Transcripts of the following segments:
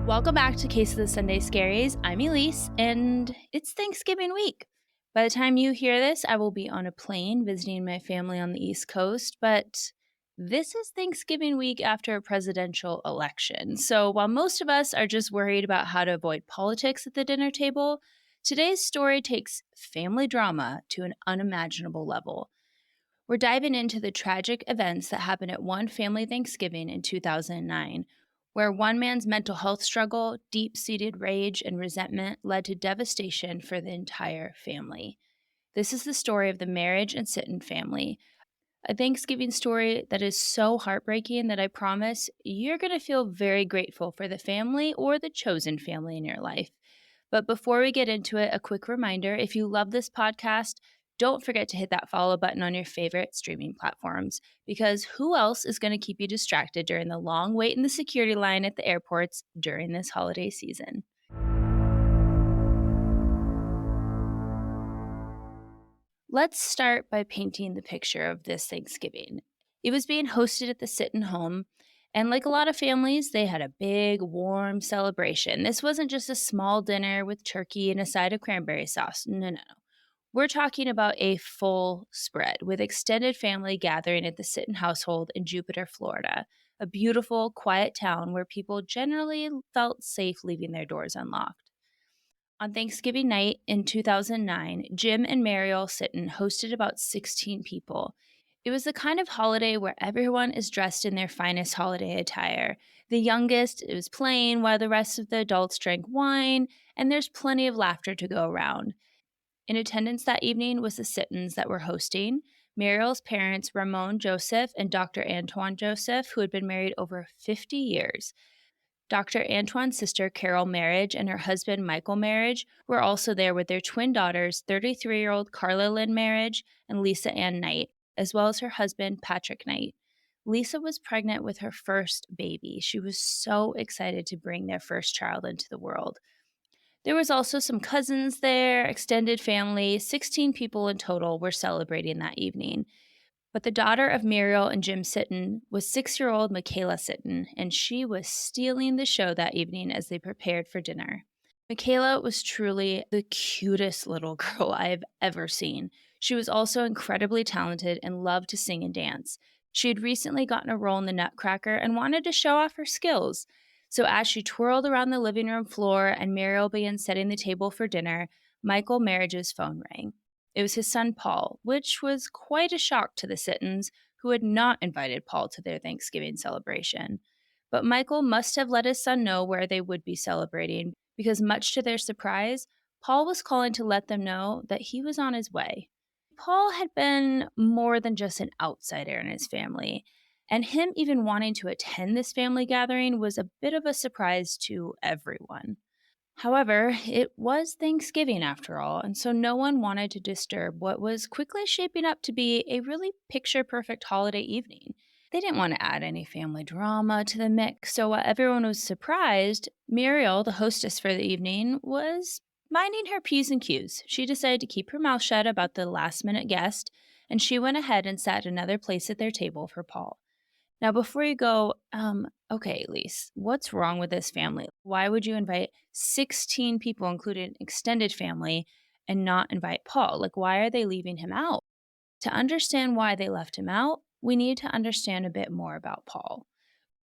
Welcome back to Case of the Sunday Scaries. I'm Elise, and it's Thanksgiving week. By the time you hear this, I will be on a plane visiting my family on the East Coast, but this is Thanksgiving week after a presidential election. So while most of us are just worried about how to avoid politics at the dinner table, today's story takes family drama to an unimaginable level. We're diving into the tragic events that happened at one family Thanksgiving in 2009, where one man's mental health struggle, deep seated rage, and resentment led to devastation for the entire family. This is the story of the Maradge and Sitton family, a Thanksgiving story that is so heartbreaking that I promise you're going to feel very grateful for the family or the chosen family in your life. But before we get into it, a quick reminder, if you love this podcast, don't forget to hit that follow button on your favorite streaming platforms, because who else is going to keep you distracted during the long wait in the security line at the airports during this holiday season? Let's start by painting the picture of this Thanksgiving. It was being hosted at the Sitton home, and like a lot of families, they had a big, warm celebration. This wasn't just a small dinner with turkey and a side of cranberry sauce. No, no, no. We're talking about a full spread with extended family gathering at the Sitton household in Jupiter, Florida, a beautiful, quiet town where people generally felt safe leaving their doors unlocked. On Thanksgiving night in 2009, Jim and Mariel Sitton hosted about 16 people. It was the kind of holiday where everyone is dressed in their finest holiday attire. The youngest is playing while the rest of the adults drank wine, and there's plenty of laughter to go around. In attendance that evening was the Sittons that were hosting, Mariel's parents, Ramon Joseph and Dr. Antoine Joseph, who had been married over 50 years. Dr. Antoine's sister, Carol Maradge, and her husband, Michael Maradge, were also there with their twin daughters, 33-year-old Carla Lynn Maradge and Lisa Ann Knight, as well as her husband, Patrick Knight. Lisa was pregnant with her first baby. She was so excited to bring their first child into the world. There was also some cousins there, extended family. 16 people in total were celebrating that evening. But the daughter of Muriel and Jim Sitton was 6-year-old Michaela Sitton, and she was stealing the show that evening as they prepared for dinner. Michaela was truly the cutest little girl I have ever seen. She was also incredibly talented and loved to sing and dance. She had recently gotten a role in the Nutcracker and wanted to show off her skills. So as she twirled around the living room floor and Muriel began setting the table for dinner, Michael Marriage's phone rang. It was his son Paul, which was quite a shock to the Sittons, who had not invited Paul to their Thanksgiving celebration. But Michael must have let his son know where they would be celebrating, because much to their surprise, Paul was calling to let them know that he was on his way. Paul had been more than just an outsider in his family, and him even wanting to attend this family gathering was a bit of a surprise to everyone. However, it was Thanksgiving after all, and so no one wanted to disturb what was quickly shaping up to be a really picture perfect holiday evening. They didn't want to add any family drama to the mix, so while everyone was surprised, Muriel, the hostess for the evening, was minding her P's and Q's. She decided to keep her mouth shut about the last minute guest, and she went ahead and sat another place at their table for Paul. Now, before you go, okay, Elise, what's wrong with this family? Why would you invite 16 people, including extended family, and not invite Paul? Like, why are they leaving him out? To understand why they left him out, we need to understand a bit more about Paul.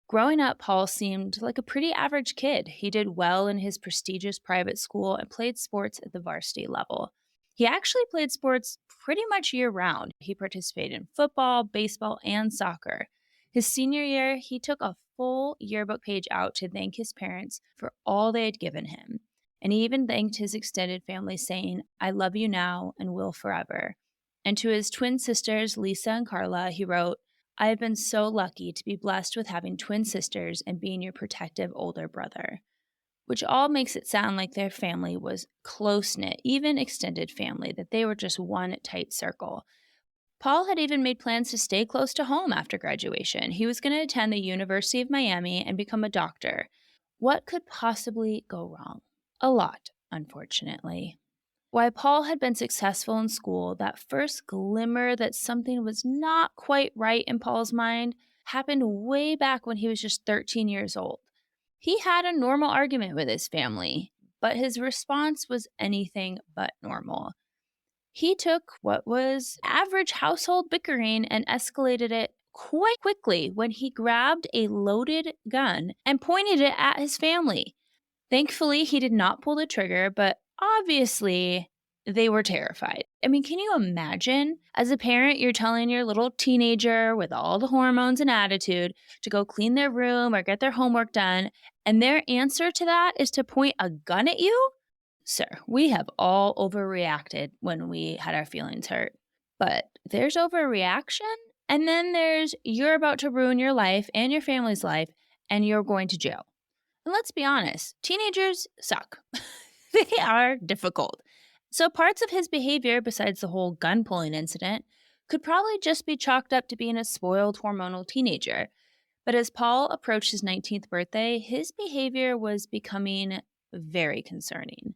Growing up, Paul seemed like a pretty average kid. He did well in his prestigious private school and played sports at the varsity level. He actually played sports pretty much year round. He participated in football, baseball, and soccer. His senior year, he took a full yearbook page out to thank his parents for all they had given him. And he even thanked his extended family, saying, "I love you now and will forever." And to his twin sisters, Lisa and Carla, he wrote, "I have been so lucky to be blessed with having twin sisters and being your protective older brother," which all makes it sound like their family was close-knit, even extended family, that they were just one tight circle. Paul had even made plans to stay close to home after graduation. He was going to attend the University of Miami and become a doctor. What could possibly go wrong? A lot, unfortunately. While Paul had been successful in school, that first glimmer that something was not quite right in Paul's mind happened way back when he was just 13 years old. He had a normal argument with his family, but his response was anything but normal. He took what was average household bickering and escalated it quite quickly when he grabbed a loaded gun and pointed it at his family. Thankfully, he did not pull the trigger, but obviously, they were terrified. I mean, can you imagine? As a parent, you're telling your little teenager with all the hormones and attitude to go clean their room or get their homework done, and their answer to that is to point a gun at you? Sir, we have all overreacted when we had our feelings hurt. But there's overreaction, and then there's you're about to ruin your life and your family's life, and you're going to jail. And let's be honest, teenagers suck. They are difficult. So parts of his behavior, besides the whole gun pulling incident, could probably just be chalked up to being a spoiled hormonal teenager. But as Paul approached his 19th birthday, his behavior was becoming very concerning.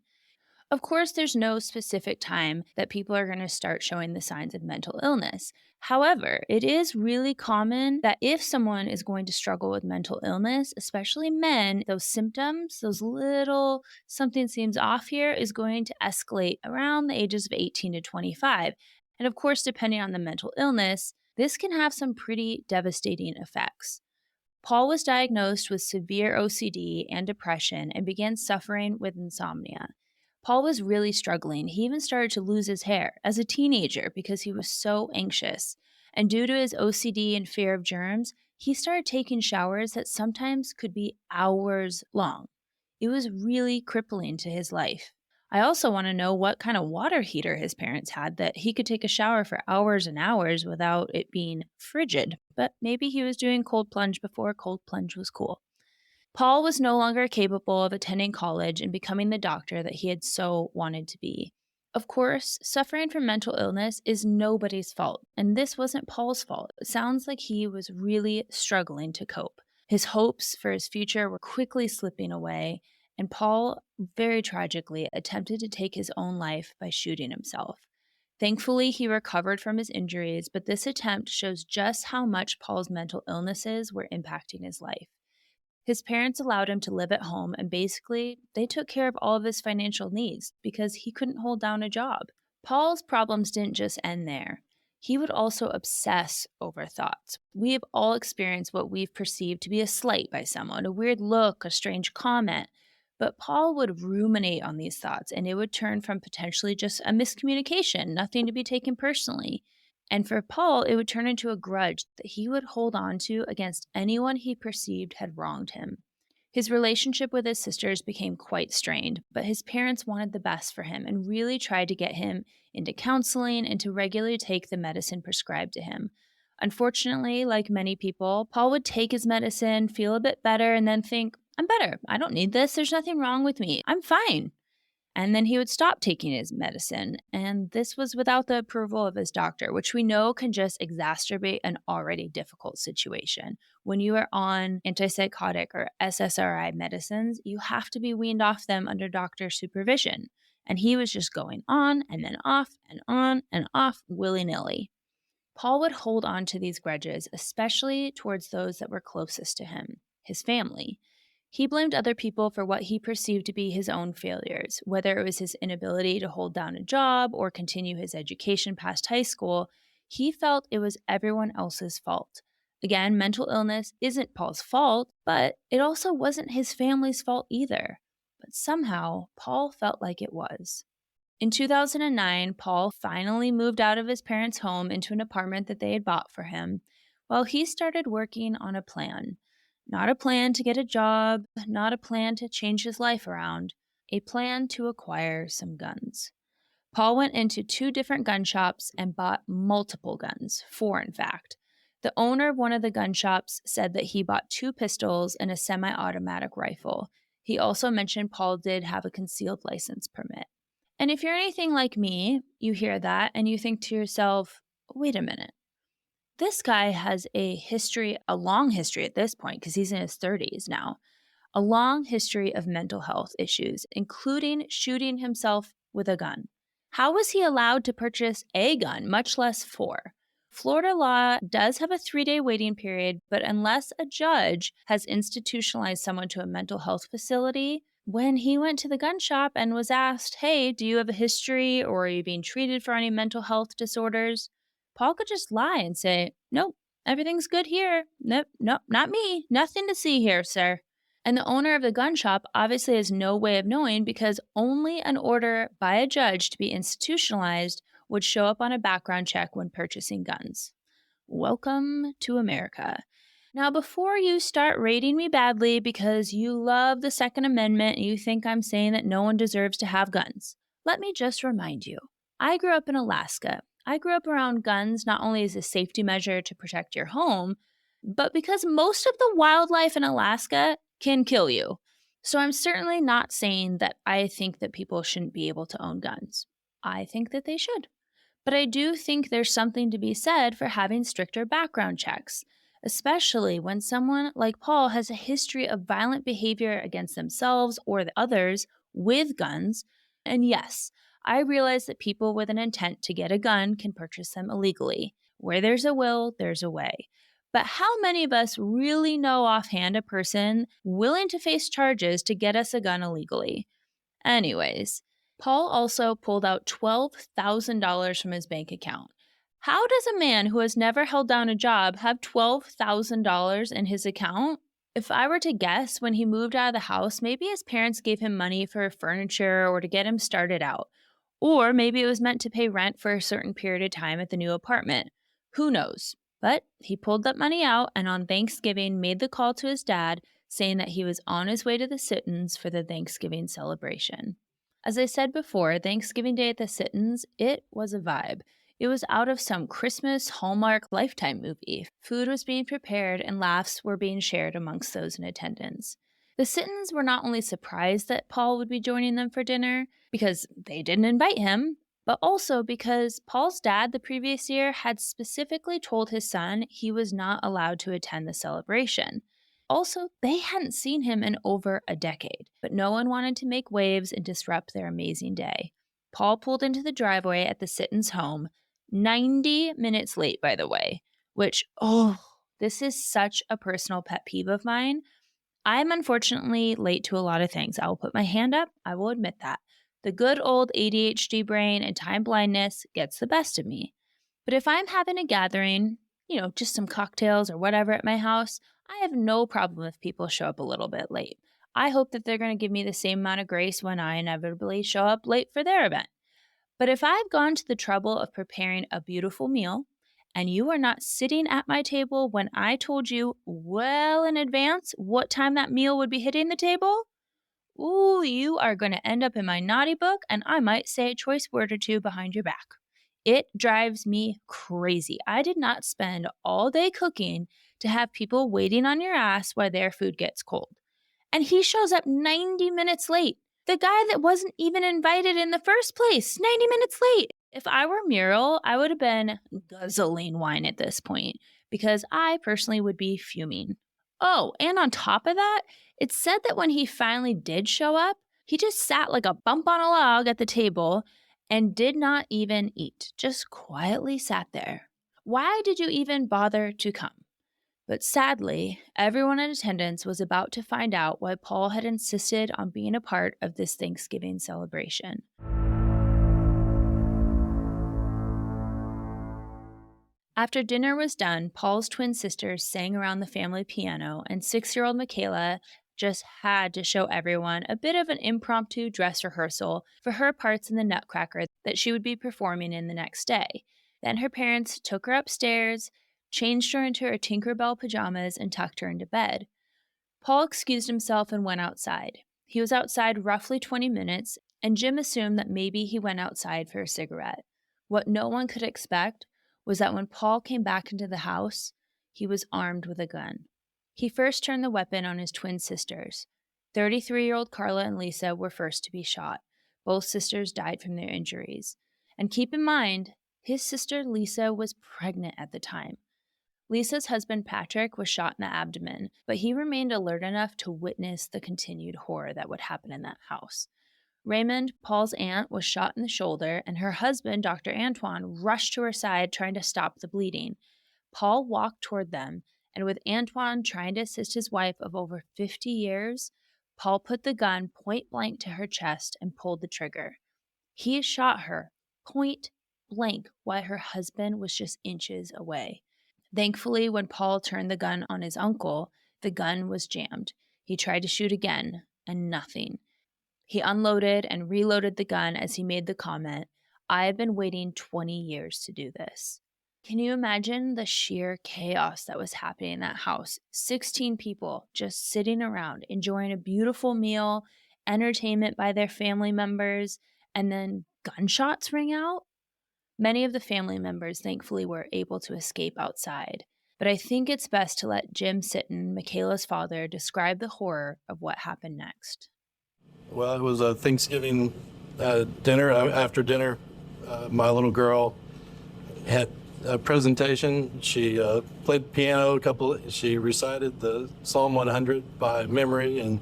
Of course, there's no specific time that people are going to start showing the signs of mental illness. However, it is really common that if someone is going to struggle with mental illness, especially men, those symptoms, those little something seems off here, is going to escalate around the ages of 18 to 25. And of course, depending on the mental illness, this can have some pretty devastating effects. Paul was diagnosed with severe OCD and depression and began suffering with insomnia. Paul was really struggling. He even started to lose his hair as a teenager because he was so anxious. And due to his OCD and fear of germs, he started taking showers that sometimes could be hours long. It was really crippling to his life. I also want to know what kind of water heater his parents had that he could take a shower for hours and hours without it being frigid. But maybe he was doing cold plunge before cold plunge was cool. Paul was no longer capable of attending college and becoming the doctor that he had so wanted to be. Of course, suffering from mental illness is nobody's fault, and this wasn't Paul's fault. It sounds like he was really struggling to cope. His hopes for his future were quickly slipping away, and Paul, very tragically, attempted to take his own life by shooting himself. Thankfully, he recovered from his injuries, but this attempt shows just how much Paul's mental illnesses were impacting his life. His parents allowed him to live at home, and basically, they took care of all of his financial needs because he couldn't hold down a job. Paul's problems didn't just end there. He would also obsess over thoughts. We have all experienced what we've perceived to be a slight by someone, a weird look, a strange comment. But Paul would ruminate on these thoughts, and it would turn from potentially just a miscommunication, nothing to be taken personally. And for Paul, it would turn into a grudge that he would hold on to against anyone he perceived had wronged him. His relationship with his sisters became quite strained, but his parents wanted the best for him and really tried to get him into counseling and to regularly take the medicine prescribed to him. Unfortunately, like many people, Paul would take his medicine, feel a bit better, and then think, I'm better. I don't need this. There's nothing wrong with me. I'm fine. And then he would stop taking his medicine. And this was without the approval of his doctor, which we know can just exacerbate an already difficult situation. When you are on antipsychotic or SSRI medicines, you have to be weaned off them under doctor supervision. And he was just going on and then off and on and off willy-nilly. Paul would hold on to these grudges, especially towards those that were closest to him, his family. He blamed other people for what he perceived to be his own failures, whether it was his inability to hold down a job or continue his education past high school. He felt it was everyone else's fault. Again, mental illness isn't Paul's fault, but it also wasn't his family's fault either. But somehow, Paul felt like it was. In 2009, Paul finally moved out of his parents' home into an apartment that they had bought for him, while he started working on a plan. Not a plan to get a job, not a plan to change his life around, a plan to acquire some guns. Paul went into 2 different gun shops and bought multiple guns, 4 in fact. The owner of one of the gun shops said that he bought 2 pistols and a semi-automatic rifle. He also mentioned Paul did have a concealed license permit. And if you're anything like me, you hear that and you think to yourself, wait a minute. This guy has a long history at this point, because he's in his 30s now, a long history of mental health issues, including shooting himself with a gun. How was he allowed to purchase a gun, much less 4? Florida law does have a 3-day waiting period, but unless a judge has institutionalized someone to a mental health facility, when he went to the gun shop and was asked, "Hey, do you have a history or are you being treated for any mental health disorders?" Paul could just lie and say, "Nope, everything's good here. Nope, nope, not me. Nothing to see here, sir." And the owner of the gun shop obviously has no way of knowing because only an order by a judge to be institutionalized would show up on a background check when purchasing guns. Welcome to America. Now, before you start rating me badly because you love the Second Amendment and you think I'm saying that no one deserves to have guns, let me just remind you. I grew up in Alaska. I grew up around guns not only as a safety measure to protect your home, but because most of the wildlife in Alaska can kill you. So I'm certainly not saying that I think that people shouldn't be able to own guns. I think that they should. But I do think there's something to be said for having stricter background checks, especially when someone like Paul has a history of violent behavior against themselves or the others with guns. And yes, I realize that people with an intent to get a gun can purchase them illegally. Where there's a will, there's a way. But how many of us really know offhand a person willing to face charges to get us a gun illegally? Anyways, Paul also pulled out $12,000 from his bank account. How does a man who has never held down a job have $12,000 in his account? If I were to guess, when he moved out of the house, maybe his parents gave him money for furniture or to get him started out. Or maybe it was meant to pay rent for a certain period of time at the new apartment. Who knows? But he pulled that money out and on Thanksgiving made the call to his dad saying that he was on his way to the Sittons for the Thanksgiving celebration. As I said before, Thanksgiving Day at the Sittons, it was a vibe. It was out of some Christmas Hallmark Lifetime movie. Food was being prepared and laughs were being shared amongst those in attendance. The Sittons were not only surprised that Paul would be joining them for dinner, because they didn't invite him, but also because Paul's dad the previous year had specifically told his son he was not allowed to attend the celebration. Also, they hadn't seen him in over a decade, but no one wanted to make waves and disrupt their amazing day. Paul pulled into the driveway at the Sitton's home, 90 minutes late, by the way, which, this is such a personal pet peeve of mine. I'm unfortunately late to a lot of things. I will put my hand up. I will admit that. The good old ADHD brain and time blindness gets the best of me. But if I'm having a gathering, just some cocktails or whatever at my house, I have no problem if people show up a little bit late. I hope that they're going to give me the same amount of grace when I inevitably show up late for their event. But if I've gone to the trouble of preparing a beautiful meal and you are not sitting at my table when I told you well in advance what time that meal would be hitting the table, you are going to end up in my naughty book and I might say a choice word or two behind your back. It drives me crazy. I did not spend all day cooking to have people waiting on your ass while their food gets cold. And he shows up 90 minutes late. The guy that wasn't even invited in the first place, 90 minutes late. If I were Muriel, I would have been guzzling wine at this point because I personally would be fuming. Oh, and on top of that, it's said that when he finally did show up, he just sat like a bump on a log at the table and did not even eat, just quietly sat there. Why did you even bother to come? But sadly, everyone in attendance was about to find out why Paul had insisted on being a part of this Thanksgiving celebration. After dinner was done, Paul's twin sisters sang around the family piano, and 6-year-old Michaela just had to show everyone a bit of an impromptu dress rehearsal for her parts in the Nutcracker that she would be performing in the next day. Then her parents took her upstairs, changed her into her Tinkerbell pajamas, and tucked her into bed. Paul excused himself and went outside. He was outside roughly 20 minutes, and Jim assumed that maybe he went outside for a cigarette. What no one could expect was that when Paul came back into the house, he was armed with a gun. He first turned the weapon on his twin sisters. 33-year-old Carla and Lisa were first to be shot. Both sisters died from their injuries. And keep in mind, his sister Lisa was pregnant at the time. Lisa's husband Patrick was shot in the abdomen, but he remained alert enough to witness the continued horror that would happen in that house. Raymond, Paul's aunt, was shot in the shoulder, and her husband, Dr. Antoine, rushed to her side trying to stop the bleeding. Paul walked toward them, and with Antoine trying to assist his wife of over 50 years, Paul put the gun point blank to her chest and pulled the trigger. He shot her point blank while her husband was just inches away. Thankfully, when Paul turned the gun on his uncle, the gun was jammed. He tried to shoot again, and nothing. He unloaded and reloaded the gun as he made the comment, "I have been waiting 20 years to do this." Can you imagine the sheer chaos that was happening in that house? 16 people just sitting around, enjoying a beautiful meal, entertainment by their family members, and then gunshots ring out? Many of the family members, thankfully, were able to escape outside. But I think it's best to let Jim Sitton, Michaela's father, describe the horror of what happened next. Well, it was a Thanksgiving dinner. After dinner, my little girl had a presentation. She played piano she recited the Psalm 100 by memory, and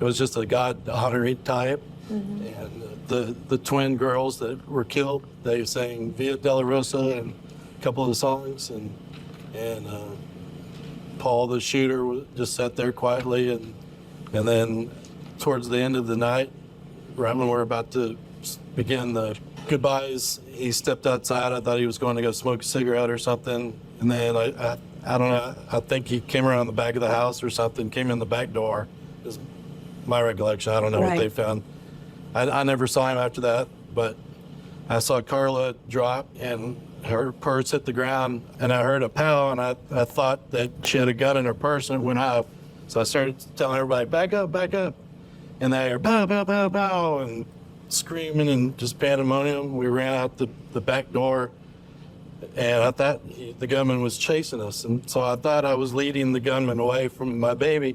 it was just a God-honoring type. Mm-hmm. And the twin girls that were killed, they sang Via Dolorosa and a couple of the songs, and Paul, the shooter, just sat there quietly, and then towards the end of the night, right when we're about to begin the goodbyes, he stepped outside. I thought he was going to go smoke a cigarette or something. And then I don't know, I think he came around the back of the house or something, came in the back door, is my recollection. I don't know what they found. I never saw him after that, but I saw Carla drop and her purse hit the ground, and I heard a pow, and I thought that she had a gun in her purse, and it went off. So I started telling everybody, back up, back up. And they heard pow, pow, pow, pow, and screaming and just pandemonium. We ran out the back door, and I thought the gunman was chasing us. And so I thought I was leading the gunman away from my baby.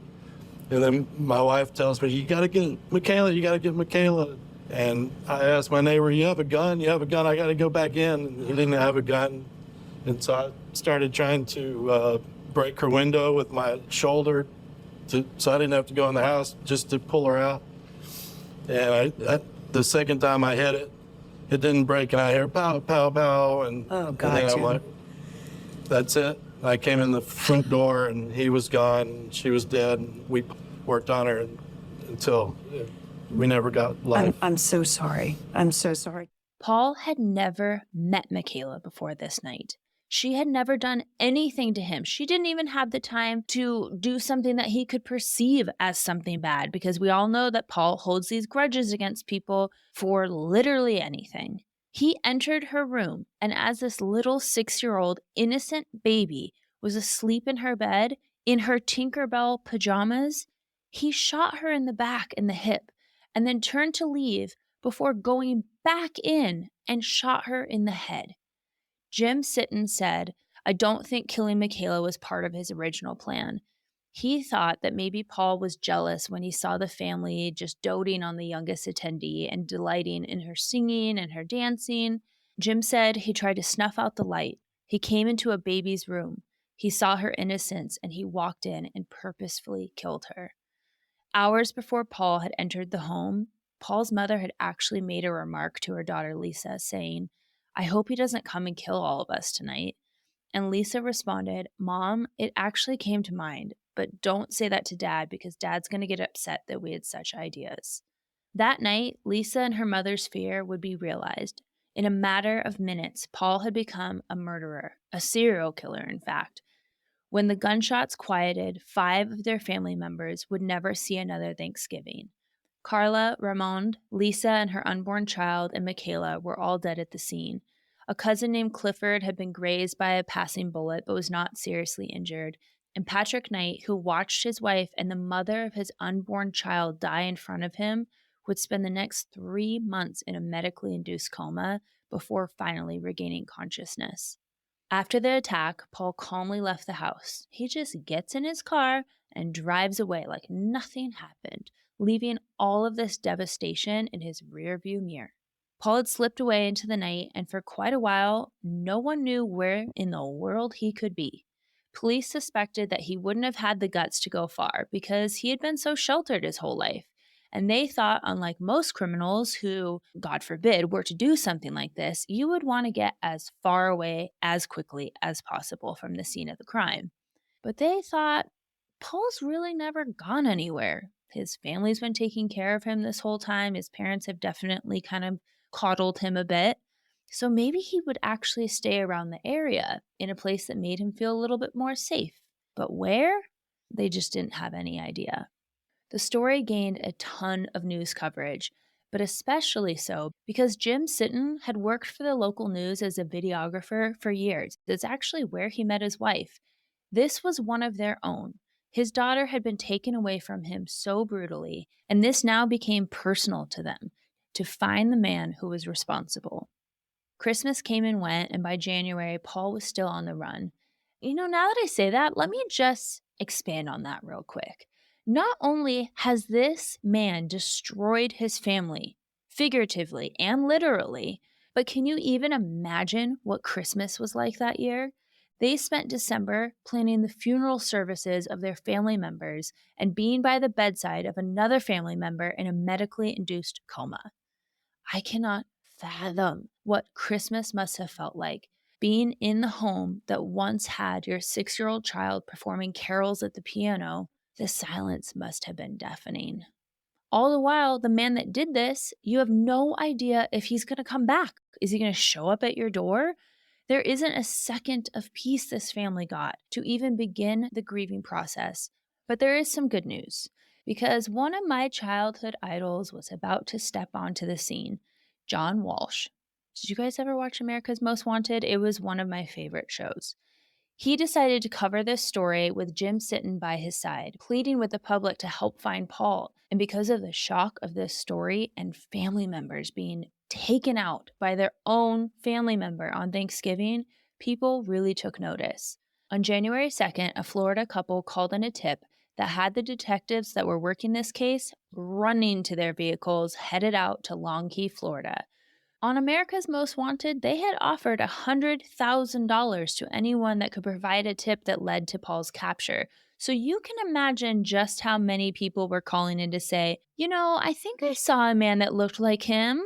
And then my wife tells me, you got to get Michaela, you got to get Michaela. And I asked my neighbor, you have a gun? You have a gun? I got to go back in. And he didn't have a gun. And so I started trying to break her window with my shoulder, so I didn't have to go in the house just to pull her out. And the second time I hit it, it didn't break, and I hear pow, pow, pow, and, oh, God, and then I'm like, that's it. I came in the front door, and he was gone, and she was dead, and we worked on her until we never got life. I'm so sorry. I'm so sorry. Paul had never met Michaela before this night. She had never done anything to him. She didn't even have the time to do something that he could perceive as something bad, because we all know that Paul holds these grudges against people for literally anything. He entered her room, and as this little 6-year-old innocent baby was asleep in her bed in her Tinkerbell pajamas, he shot her in the back and the hip, and then turned to leave before going back in and shot her in the head. Jim Sitton said, "I don't think killing Michaela was part of his original plan. He thought that maybe Paul was jealous when he saw the family just doting on the youngest attendee and delighting in her singing and her dancing." Jim said he tried to snuff out the light. He came into a baby's room. He saw her innocence, and he walked in and purposefully killed her. Hours before Paul had entered the home, Paul's mother had actually made a remark to her daughter Lisa, saying, "I hope he doesn't come and kill all of us tonight." And Lisa responded, "Mom, it actually came to mind, but don't say that to Dad because Dad's going to get upset that we had such ideas." That night, Lisa and her mother's fear would be realized. In a matter of minutes, Paul had become a murderer, a serial killer, in fact. When the gunshots quieted, 5 of their family members would never see another Thanksgiving. Carla, Ramon, Lisa and her unborn child, and Michaela were all dead at the scene. A cousin named Clifford had been grazed by a passing bullet but was not seriously injured. And Patrick Knight, who watched his wife and the mother of his unborn child die in front of him, would spend the next 3 months in a medically induced coma before finally regaining consciousness. After the attack, Paul calmly left the house. He just gets in his car and drives away like nothing happened, leaving all of this devastation in his rearview mirror. Paul had slipped away into the night, and for quite a while, no one knew where in the world he could be. Police suspected that he wouldn't have had the guts to go far because he had been so sheltered his whole life, And they thought, unlike most criminals who, God forbid, were to do something like this, you would want to get as far away as quickly as possible from the scene of the crime. But they thought, Paul's really never gone anywhere. His family's been taking care of him this whole time. His parents have definitely kind of coddled him a bit. So maybe he would actually stay around the area in a place that made him feel a little bit more safe. But where? They just didn't have any idea. The story gained a ton of news coverage, but especially so because Jim Sitton had worked for the local news as a videographer for years. That's actually where he met his wife. This was one of their own. His daughter had been taken away from him so brutally, and this now became personal to them, to find the man who was responsible. Christmas came and went, and by January, Paul was still on the run. Now that I say that, let me just expand on that real quick. Not only has this man destroyed his family, figuratively and literally, but can you even imagine what Christmas was like that year? They spent December planning the funeral services of their family members and being by the bedside of another family member in a medically induced coma. I cannot fathom what Christmas must have felt like, being in the home that once had your 6-year-old child performing carols at the piano. The silence must have been deafening. All the while, the man that did this, you have no idea if he's going to come back. Is he going to show up at your door? There isn't a second of peace this family got to even begin the grieving process. But there is some good news, because one of my childhood idols was about to step onto the scene, John Walsh. Did you guys ever watch America's Most Wanted? It was one of my favorite shows. He decided to cover this story with Jim Sitton by his side, pleading with the public to help find Paul. And because of the shock of this story and family members being taken out by their own family member on Thanksgiving, people really took notice. On January 2nd, a Florida couple called in a tip that had the detectives that were working this case running to their vehicles headed out to Long Key, Florida. On America's Most Wanted, they had offered $100,000 to anyone that could provide a tip that led to Paul's capture. So you can imagine just how many people were calling in to say, I think I saw a man that looked like him.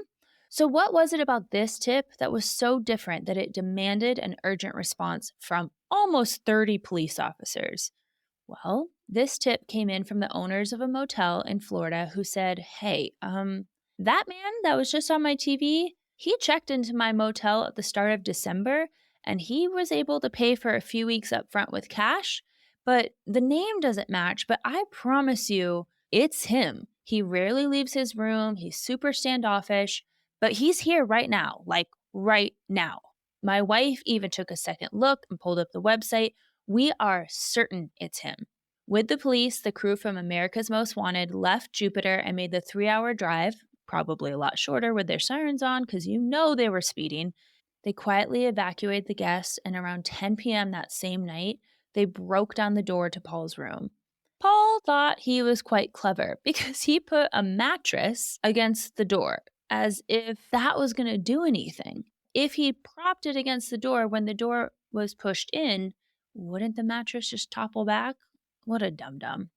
So what was it about this tip that was so different that it demanded an urgent response from almost 30 police officers? Well, this tip came in from the owners of a motel in Florida who said, hey, that man that was just on my TV, he checked into my motel at the start of December, and he was able to pay for a few weeks up front with cash, but the name doesn't match, but I promise you, it's him. He rarely leaves his room, he's super standoffish, but he's here right now, like right now. My wife even took a second look and pulled up the website. We are certain it's him. With the police, the crew from America's Most Wanted left Jupiter and made the 3-hour drive, probably a lot shorter with their sirens on because they were speeding. They quietly evacuated the guests, and around 10 p.m. that same night, they broke down the door to Paul's room. Paul thought he was quite clever because he put a mattress against the door as if that was going to do anything. If he propped it against the door when the door was pushed in, wouldn't the mattress just topple back? What a dum-dum.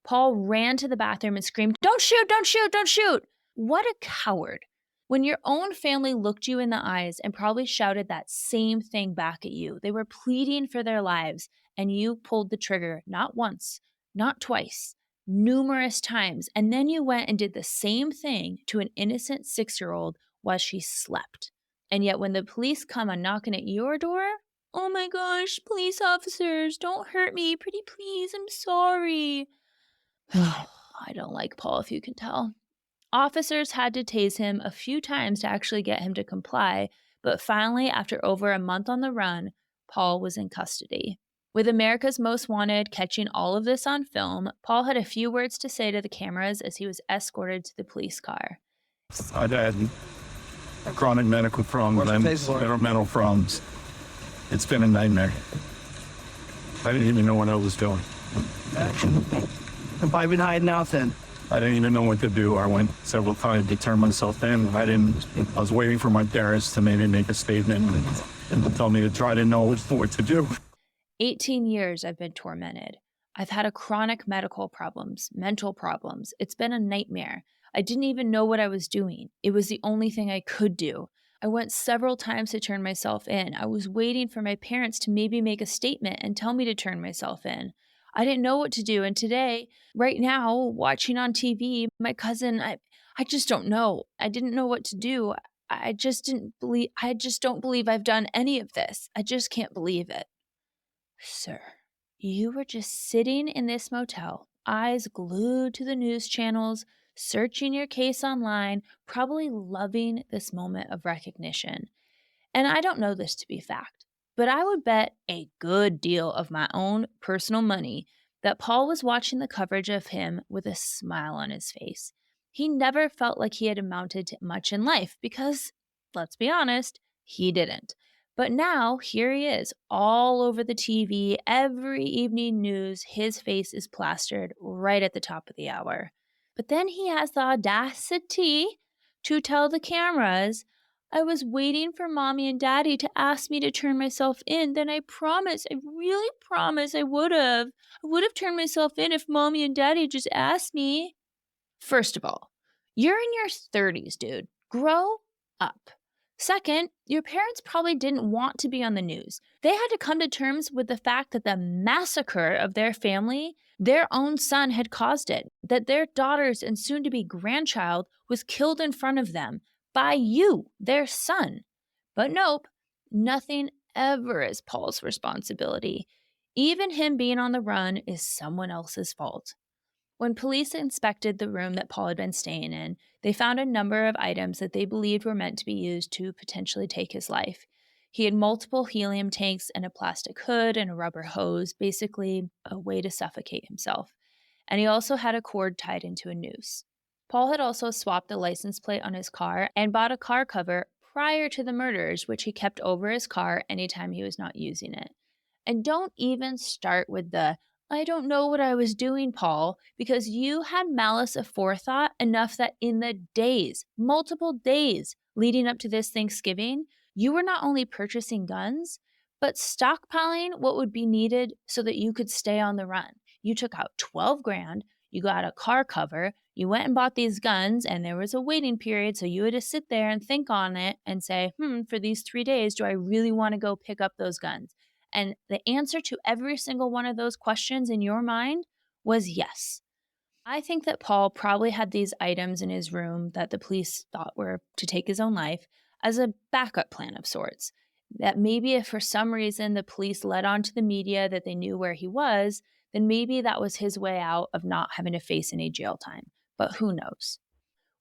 Paul ran to the bathroom and screamed, "Don't shoot, don't shoot, don't shoot!" What a coward. When your own family looked you in the eyes and probably shouted that same thing back at you, they were pleading for their lives, and you pulled the trigger not once, not twice, numerous times, and then you went and did the same thing to an innocent 6-year-old while she slept. And yet when the police come and knocking at your door, "Oh my gosh, police officers, don't hurt me, pretty please, I'm sorry." I don't like Paul, if you can tell. Officers had to tase him a few times to actually get him to comply, but finally, after over a month on the run, Paul was in custody. With America's Most Wanted catching all of this on film, Paul had a few words to say to the cameras as he was escorted to the police car. I had chronic medical problems, mental problems. It's been a nightmare. I didn't even know what I was doing. Have I been hiding out then? I didn't even know what to do. I went several times to turn myself in. I was waiting for my parents to maybe make a statement and tell me to try to know what to do. 18 years I've been tormented. I've had a chronic medical problems, mental problems. It's been a nightmare. I didn't even know what I was doing. It was the only thing I could do. I went several times to turn myself in. I was waiting for my parents to maybe make a statement and tell me to turn myself in. I didn't know what to do. And today, right now, watching on TV, my cousin, I just don't know. I didn't know what to do. I just don't believe I've done any of this. I just can't believe it. Sir, you were just sitting in this motel, eyes glued to the news channels, searching your case online, probably loving this moment of recognition. And I don't know this to be fact, but I would bet a good deal of my own personal money that Paul was watching the coverage of him with a smile on his face. He never felt like he had amounted to much in life because, let's be honest, he didn't. But now, here he is, all over the TV, every evening news, his face is plastered right at the top of the hour. But then he has the audacity to tell the cameras, I was waiting for mommy and daddy to ask me to turn myself in. Then I really promise I would have. I would have turned myself in if mommy and daddy just asked me. First of all, you're in your 30s, dude. Grow up. Second, your parents probably didn't want to be on the news. They had to come to terms with the fact that the massacre of their family, their own son had caused it, that their daughter's and soon to be grandchild was killed in front of them by you, their son. But nope, nothing ever is Paul's responsibility. Even him being on the run is someone else's fault. When police inspected the room that Paul had been staying in, they found a number of items that they believed were meant to be used to potentially take his life. He had multiple helium tanks and a plastic hood and a rubber hose, basically a way to suffocate himself. And he also had a cord tied into a noose. Paul had also swapped the license plate on his car and bought a car cover prior to the murders, which he kept over his car anytime he was not using it. And don't even start with the I don't know what I was doing, Paul, because you had malice aforethought enough that in the days, multiple days leading up to this Thanksgiving, you were not only purchasing guns, but stockpiling what would be needed so that you could stay on the run. You took out 12 grand, you got a car cover, you went and bought these guns, and there was a waiting period, so you had to sit there and think on it and say, for these 3 days, do I really want to go pick up those guns? And the answer to every single one of those questions in your mind was yes. I think that Paul probably had these items in his room that the police thought were to take his own life as a backup plan of sorts. That maybe if for some reason the police led on to the media that they knew where he was, then maybe that was his way out of not having to face any jail time. But who knows?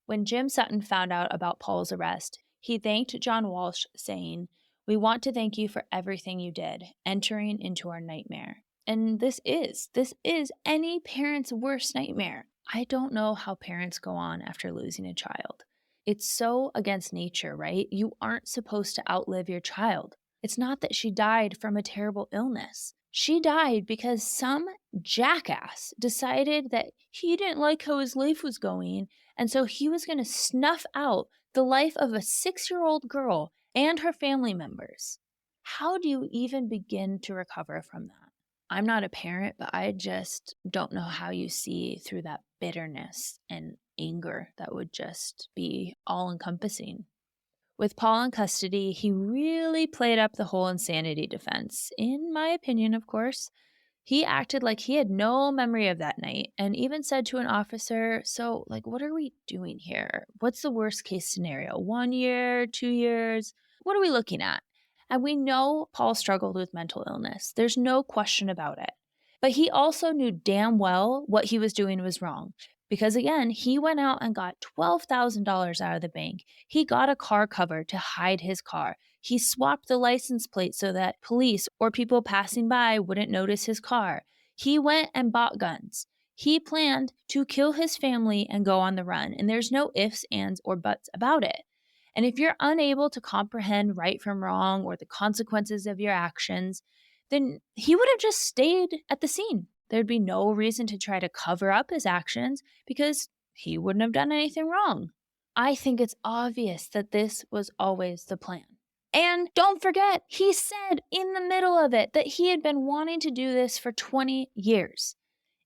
When Jim Sutton found out about Paul's arrest, he thanked John Walsh, saying, we want to thank you for everything you did, entering into our nightmare. And this is any parent's worst nightmare. I don't know how parents go on after losing a child. It's so against nature, right? You aren't supposed to outlive your child. It's not that she died from a terrible illness. She died because some jackass decided that he didn't like how his life was going, and so he was going to snuff out the life of a 6-year-old girl and her family members. How do you even begin to recover from that? I'm not a parent, but I just don't know how you see through that bitterness and anger that would just be all-encompassing. With Paul in custody, he really played up the whole insanity defense, in my opinion, of course. He acted like he had no memory of that night and even said to an officer, so, what are we doing here? What's the worst case scenario? 1 year, 2 years? What are we looking at? And we know Paul struggled with mental illness. There's no question about it. But he also knew damn well what he was doing was wrong. Because again, he went out and got $12,000 out of the bank. He got a car cover to hide his car. He swapped the license plate so that police or people passing by wouldn't notice his car. He went and bought guns. He planned to kill his family and go on the run. And there's no ifs, ands, or buts about it. And if you're unable to comprehend right from wrong or the consequences of your actions, then he would have just stayed at the scene. There'd be no reason to try to cover up his actions because he wouldn't have done anything wrong. I think it's obvious that this was always the plan. And don't forget, he said in the middle of it that he had been wanting to do this for 20 years.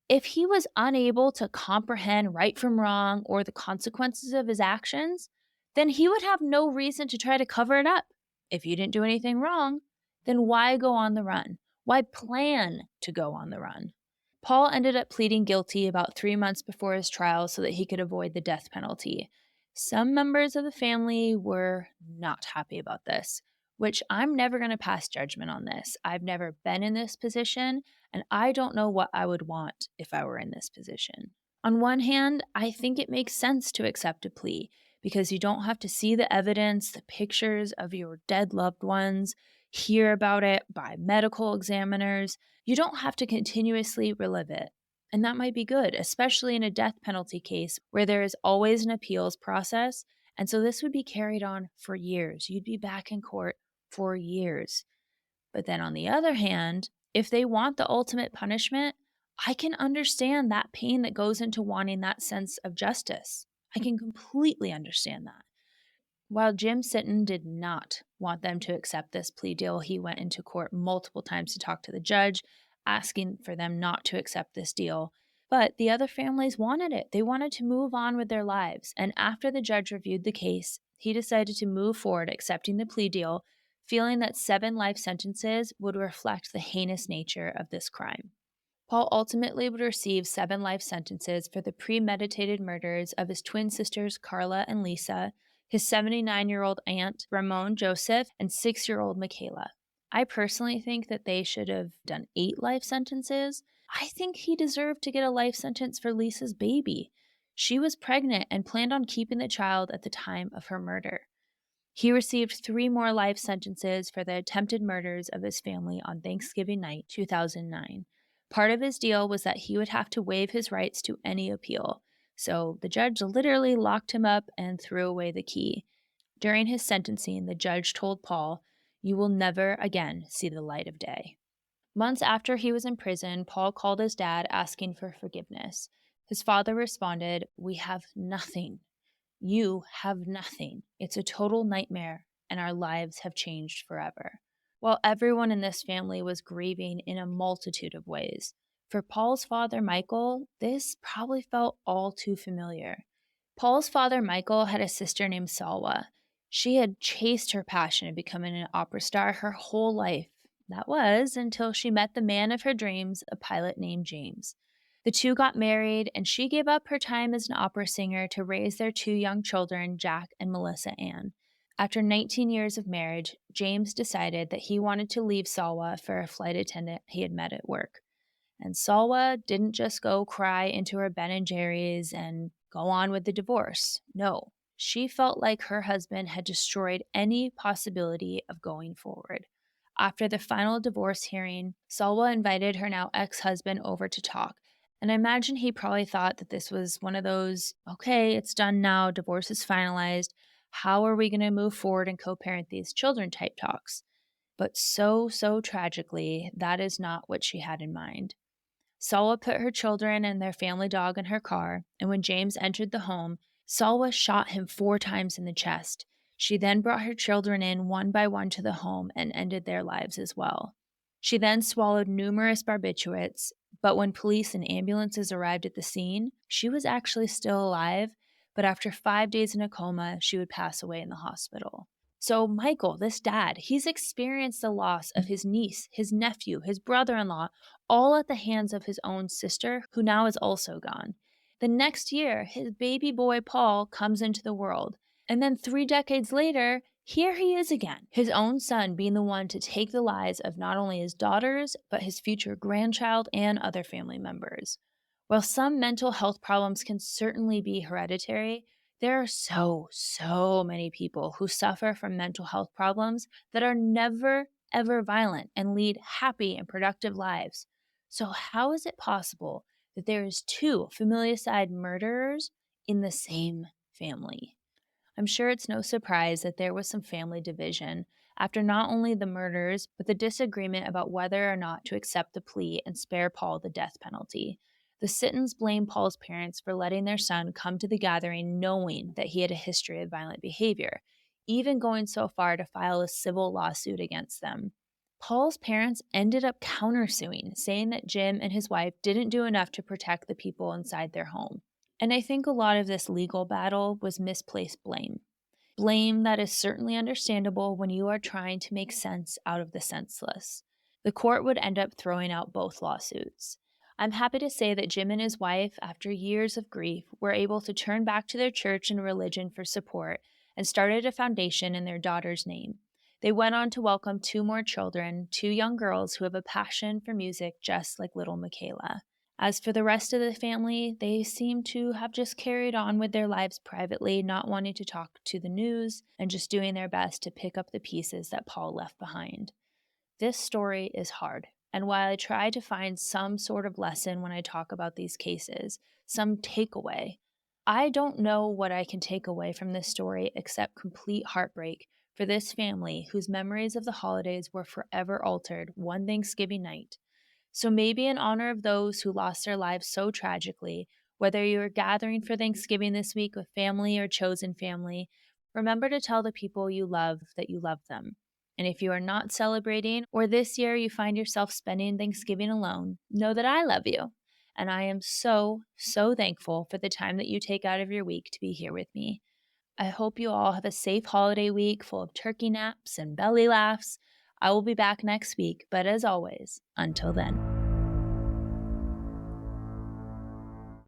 If he was unable to comprehend right from wrong or the consequences of his actions, then he would have no reason to try to cover it up. If you didn't do anything wrong, then why go on the run? Why plan to go on the run? Paul ended up pleading guilty about 3 months before his trial so that he could avoid the death penalty. Some members of the family were not happy about this, which I'm never going to pass judgment on this. I've never been in this position, and I don't know what I would want if I were in this position. On one hand, I think it makes sense to accept a plea because you don't have to see the evidence, the pictures of your dead loved ones, hear about it by medical examiners. You don't have to continuously relive it. And that might be good, especially in a death penalty case where there is always an appeals process. And so this would be carried on for years. You'd be back in court for years. But then on the other hand, if they want the ultimate punishment, I can understand that pain that goes into wanting that sense of justice. I can completely understand that. While Jim Sitton did not want them to accept this plea deal, he went into court multiple times to talk to the judge, asking for them not to accept this deal. But the other families wanted it. They wanted to move on with their lives. And after the judge reviewed the case, he decided to move forward accepting the plea deal, feeling that 7 life sentences would reflect the heinous nature of this crime. Paul ultimately would receive 7 life sentences for the premeditated murders of his twin sisters Carla and Lisa, his 79-year-old aunt Ramon Joseph, and 6-year-old Michaela. I personally think that they should have done 8 life sentences. I think he deserved to get a life sentence for Lisa's baby. She was pregnant and planned on keeping the child at the time of her murder. He received 3 more life sentences for the attempted murders of his family on Thanksgiving night, 2009. Part of his deal was that he would have to waive his rights to any appeal. So the judge literally locked him up and threw away the key. During his sentencing, the judge told Paul, "You will never again see the light of day." Months after he was in prison, Paul called his dad asking for forgiveness. His father responded, "We have nothing. You have nothing. It's a total nightmare, and our lives have changed forever." While everyone in this family was grieving in a multitude of ways, for Paul's father, Michael, this probably felt all too familiar. Paul's father, Michael, had a sister named Salwa. She had chased her passion of becoming an opera star her whole life. That was until she met the man of her dreams, a pilot named James. The two got married, and she gave up her time as an opera singer to raise their 2 young children, Jack and Melissa Ann. After 19 years of marriage, James decided that he wanted to leave Salwa for a flight attendant he had met at work. And Salwa didn't just go cry into her Ben & Jerry's and go on with the divorce. No, she felt like her husband had destroyed any possibility of going forward. After the final divorce hearing, Salwa invited her now ex-husband over to talk. And I imagine he probably thought that this was one of those, okay, it's done now, divorce is finalized. How are we going to move forward and co-parent these children type talks? But so tragically, that is not what she had in mind. Salwa put her children and their family dog in her car, and when James entered the home, Salwa shot him 4 times in the chest. She then brought her children in one by one to the home and ended their lives as well. She then swallowed numerous barbiturates, but when police and ambulances arrived at the scene, she was actually still alive, but after 5 days in a coma, she would pass away in the hospital. So Michael, this dad, he's experienced the loss of his niece, his nephew, his brother-in-law, all at the hands of his own sister, who now is also gone. The next year, his baby boy Paul comes into the world. And then 3 decades later, here he is again, his own son being the one to take the lives of not only his daughters, but his future grandchild and other family members. While some mental health problems can certainly be hereditary, there are so many people who suffer from mental health problems that are never, ever violent and lead happy and productive lives. So how is it possible that there is 2 familicide murderers in the same family? I'm sure it's no surprise that there was some family division after not only the murders, but the disagreement about whether or not to accept the plea and spare Paul the death penalty. The Sittons blamed Paul's parents for letting their son come to the gathering knowing that he had a history of violent behavior, even going so far to file a civil lawsuit against them. Paul's parents ended up countersuing, saying that Jim and his wife didn't do enough to protect the people inside their home. And I think a lot of this legal battle was misplaced blame. Blame that is certainly understandable when you are trying to make sense out of the senseless. The court would end up throwing out both lawsuits. I'm happy to say that Jim and his wife, after years of grief, were able to turn back to their church and religion for support and started a foundation in their daughter's name. They went on to welcome 2 more children, 2 young girls who have a passion for music just like little Michaela. As for the rest of the family, they seem to have just carried on with their lives privately, not wanting to talk to the news and just doing their best to pick up the pieces that Paul left behind. This story is hard, and while I try to find some sort of lesson when I talk about these cases, some takeaway, I don't know what I can take away from this story except complete heartbreak for this family whose memories of the holidays were forever altered one Thanksgiving night. So maybe in honor of those who lost their lives so tragically, whether you are gathering for Thanksgiving this week with family or chosen family, remember to tell the people you love that you love them. And if you are not celebrating, or this year you find yourself spending Thanksgiving alone, know that I love you. And I am so, so thankful for the time that you take out of your week to be here with me. I hope you all have a safe holiday week full of turkey naps and belly laughs. I will be back next week, but as always, until then.